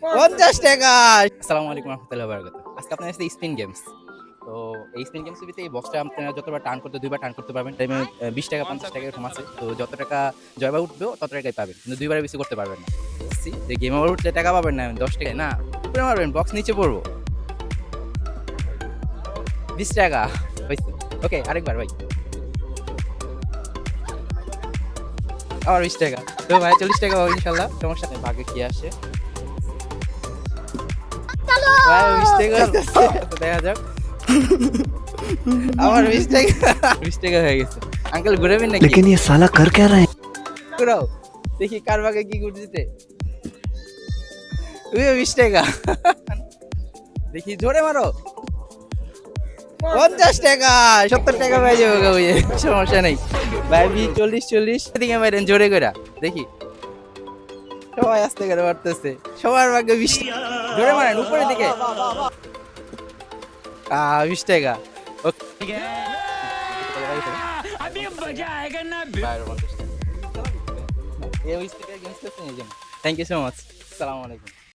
50 টাকা। আসসালামু আলাইকুম রহমতুল্লাহ বারাকাতুহু। আজকে আপনার কাছে স্পিন গেমস। তো এই স্পিন গেমসের ভিতরে এই বক্সটা আপনারা যতবার টার্ন করতে 2 বার টার্ন করতে পারবেন। টাইমে 20 টাকা 50 টাকা এরকম আছে। তো যত টাকা জয়বা উঠবে তত টাকাই পাবেন। কিন্তু 2 বারের বেশি করতে পারবেন না। বুঝছি যে গেম ওভার উঠলে টাকা পাবেন না 10 টাকা না। উপরে মারবেন বক্স নিচে পড়বো। 20 টাকা হইছে। ওকে আরেকবার ভাই। আবার 20 টাকা। তো ভাই 40 টাকা পাবো ইনশাআল্লাহ। সমস্যা নেই ভাগ্যে কি আসে। ভাই 20 টাকা হইতাছে। তো দেখা যাক। আমার 20 টাকা 20 টাকা হয়ে গেছে। আঙ্কেল ঘুরাবেন নাকি? लेकिन ये साला कर क्या रहा है? ঘুরাও। দেখি কার ভাগে কি ঘুরতেছে। 20 টাকা। দেখি জোরে মারো। 50 টাকা 70 টাকা পাই যাবো গা ভাই। সমস্যা নাই। ভাই 40 এদিকে মারেন জোরে কইরা। দেখি। সবাই আস্তে করে মারতেছে। সবার ভাগে 20 জোরে মারেন উপরের দিকে। 20 টাকা। ওকে। अभी मजा आएगा ना এই স্পিকার গেমস করছেন এই জন্য। Thank you so much. আসসালামু আলাইকুম।